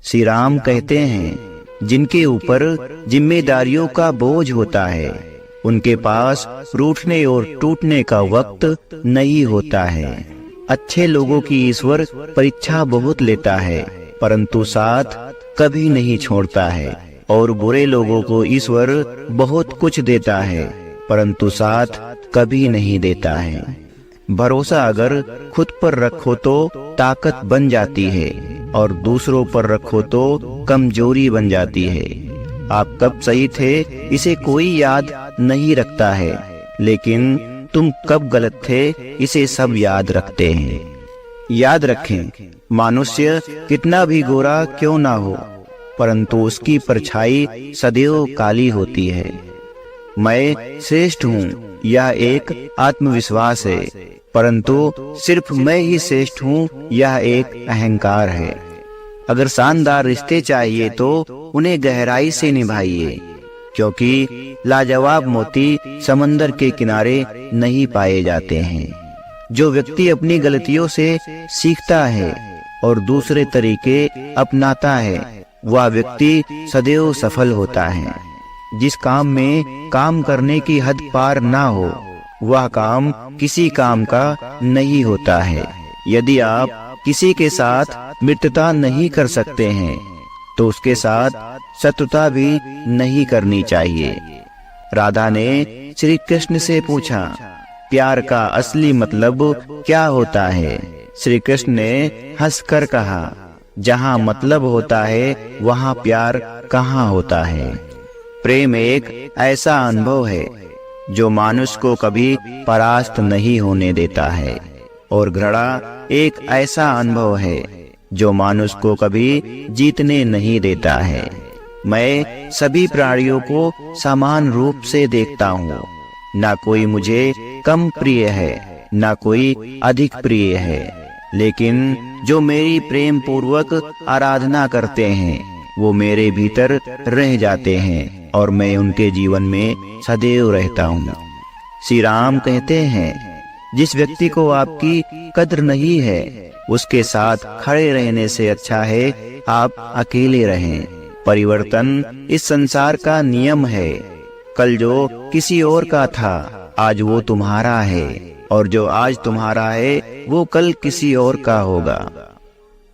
श्री राम कहते हैं, जिनके ऊपर जिम्मेदारियों का बोझ होता है उनके पास रूठने और टूटने का वक्त नहीं होता है। अच्छे लोगों की ईश्वर परीक्षा बहुत लेता है परंतु साथ कभी नहीं छोड़ता है, और बुरे लोगों को ईश्वर बहुत कुछ देता है परंतु साथ कभी नहीं देता है। भरोसा अगर खुद पर रखो तो ताकत बन जाती है और दूसरों पर रखो तो कमजोरी बन जाती है। आप कब सही थे इसे कोई याद नहीं रखता है, लेकिन तुम कब गलत थे इसे सब याद रखते हैं। याद रखें, मनुष्य कितना भी गोरा क्यों ना हो परंतु उसकी परछाई सदैव काली होती है। मैं श्रेष्ठ हूँ यह एक आत्मविश्वास है, परंतु सिर्फ मैं ही श्रेष्ठ हूँ यह एक अहंकार है। अगर शानदार रिश्ते चाहिए तो उन्हें गहराई से निभाइए, क्योंकि लाजवाब मोती समंदर के किनारे नहीं पाए जाते हैं। जो व्यक्ति अपनी गलतियों से सीखता है और दूसरे तरीके अपनाता है वह व्यक्ति सदैव सफल होता है। जिस काम में काम करने की हद पार ना हो वह काम किसी काम का नहीं होता है। यदि आप किसी के साथ मित्रता नहीं कर सकते हैं तो उसके साथ शत्रुता भी नहीं करनी चाहिए। राधा ने श्री कृष्ण से पूछा, प्यार का असली मतलब क्या होता है? श्री कृष्ण ने हंसकर कहा, जहाँ मतलब होता है वहाँ प्यार कहाँ होता है। प्रेम एक ऐसा अनुभव है जो मनुष्य को कभी परास्त नहीं होने देता है, और घृणा एक ऐसा अनुभव है जो मनुष्य को कभी जीतने नहीं देता है। मैं सभी प्राणियों को समान रूप से देखता हूँ, ना कोई मुझे कम प्रिय है ना कोई अधिक प्रिय है, लेकिन जो मेरी प्रेम पूर्वक आराधना करते हैं वो मेरे भीतर रह जाते हैं और मैं उनके जीवन में सदैव रहता हूँ। श्री राम कहते हैं, जिस व्यक्ति को आपकी कद्र नहीं है उसके साथ खड़े रहने से अच्छा है आप अकेले रहें। परिवर्तन इस संसार का नियम है। कल जो किसी और का था आज वो तुम्हारा है, और जो आज तुम्हारा है वो कल किसी और का होगा।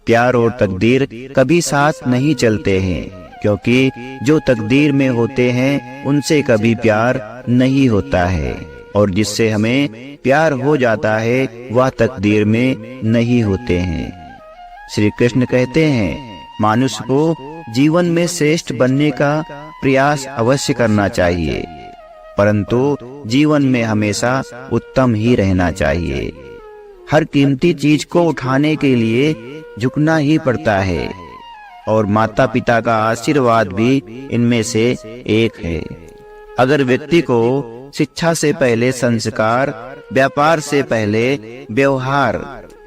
प्यार और तकदीर कभी साथ नहीं चलते हैं, क्योंकि जो तकदीर में होते हैं उनसे कभी प्यार नहीं होता है, और जिससे हमें प्यार हो जाता है वह तकदीर में नहीं होते हैं। श्री कृष्ण कहते हैं, मनुष्य को जीवन में श्रेष्ठ बनने का प्रयास अवश्य करना चाहिए, परंतु जीवन में हमेशा उत्तम ही रहना चाहिए। हर कीमती चीज को उठाने के लिए झुकना ही पड़ता है, और माता पिता का आशीर्वाद भी इनमें से एक है। अगर व्यक्ति को शिक्षा से पहले संस्कार, व्यापार से पहले व्यवहार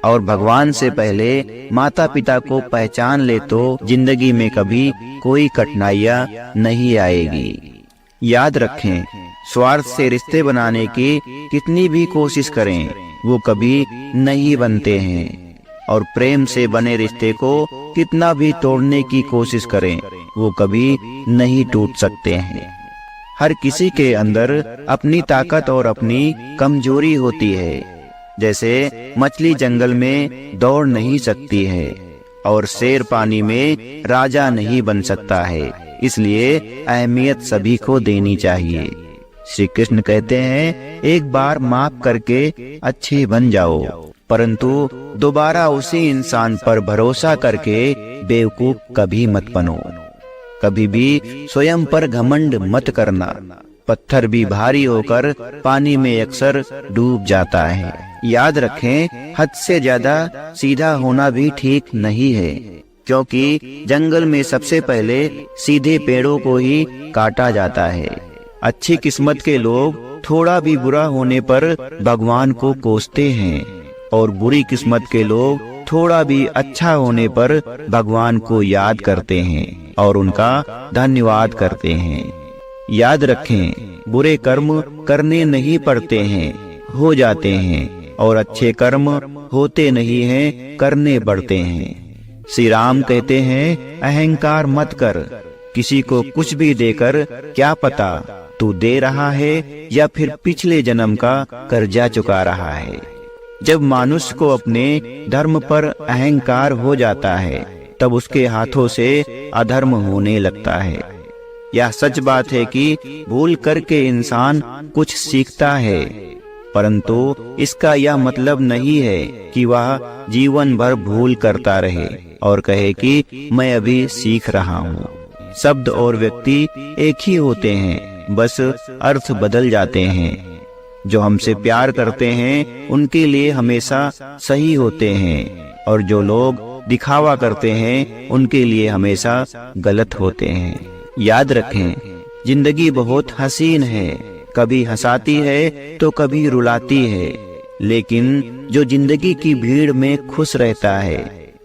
और भगवान से पहले माता पिता को पहचान ले तो जिंदगी में कभी कोई कठिनाइयां नहीं आएगी। याद रखें, स्वार्थ से रिश्ते बनाने की कितनी भी कोशिश करें वो कभी नहीं बनते हैं, और प्रेम से बने रिश्ते को कितना भी तोड़ने की कोशिश करें वो कभी नहीं टूट सकते हैं। हर किसी के अंदर अपनी ताकत और अपनी कमजोरी होती है। जैसे मछली जंगल में दौड़ नहीं सकती है और शेर पानी में राजा नहीं बन सकता है, इसलिए अहमियत सभी को देनी चाहिए। श्री कृष्ण कहते हैं, एक बार माफ करके अच्छे बन जाओ, परंतु दोबारा उसी इंसान पर भरोसा करके बेवकूफ कभी मत बनो। कभी भी स्वयं पर घमंड मत करना। पत्थर भी भारी होकर पानी में अक्सर डूब जाता है। याद रखें, हद से ज्यादा सीधा होना भी ठीक नहीं है, क्योंकि जंगल में सबसे पहले सीधे पेड़ों को ही काटा जाता है। अच्छी किस्मत के लोग थोड़ा भी बुरा होने पर भगवान को कोसते हैं, और बुरी किस्मत के लोग थोड़ा भी अच्छा होने पर भगवान को याद करते हैं और उनका धन्यवाद करते हैं। याद रखें, बुरे कर्म करने नहीं पड़ते हैं, हो जाते हैं, और अच्छे कर्म होते नहीं हैं, करने पड़ते हैं। श्री राम कहते हैं, अहंकार मत कर। किसी को कुछ भी देकर क्या पता तू दे रहा है या फिर पिछले जन्म का कर्जा चुका रहा है। जब मनुष्य को अपने धर्म पर अहंकार हो जाता है तब उसके हाथों से अधर्म होने लगता है। यह सच बात है कि भूल करके इंसान कुछ सीखता है, परंतु इसका यह मतलब नहीं है कि वह जीवन भर भूल करता रहे और कहे कि मैं अभी सीख रहा हूँ। शब्द और व्यक्ति एक ही होते हैं, बस अर्थ बदल जाते हैं। जो हमसे प्यार करते हैं उनके लिए हमेशा सही होते हैं, और जो लोग दिखावा करते हैं उनके लिए हमेशा गलत होते हैं। याद रखें, जिंदगी बहुत हसीन है, कभी हंसाती है तो कभी रुलाती है, लेकिन जो जिंदगी की भीड़ में खुश रहता है,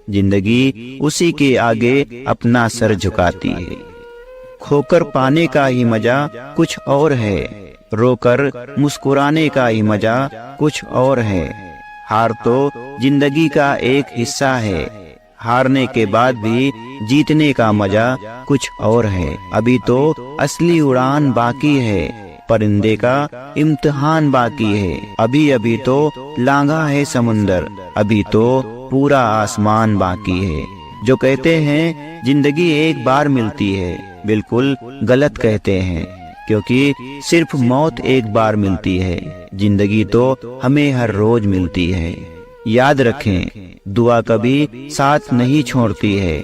जिंदगी उसी के आगे अपना सर झुकाती है। खोकर पाने का ही मजा कुछ और है, रोकर मुस्कुराने का ही मजा कुछ और है। हार तो जिंदगी का एक हिस्सा है, हारने के बाद भी जीतने का मजा कुछ और है। अभी तो असली उड़ान बाकी है, परिंदे का इम्तिहान बाकी है। अभी अभी तो लांघा है समुंदर, अभी तो पूरा आसमान बाकी है। जो कहते हैं जिंदगी एक बार मिलती है, बिल्कुल गलत कहते हैं, क्योंकि सिर्फ मौत एक बार मिलती है। जिंदगी तो हमें हर रोज मिलती है। याद रखें, दुआ कभी साथ नहीं छोड़ती है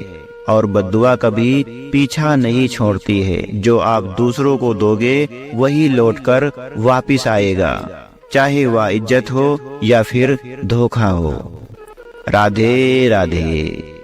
और बद्दुआ कभी पीछा नहीं छोड़ती है। जो आप दूसरों को दोगे वही लौटकर वापिस आएगा, चाहे वह इज्जत हो या फिर धोखा हो। राधे राधे।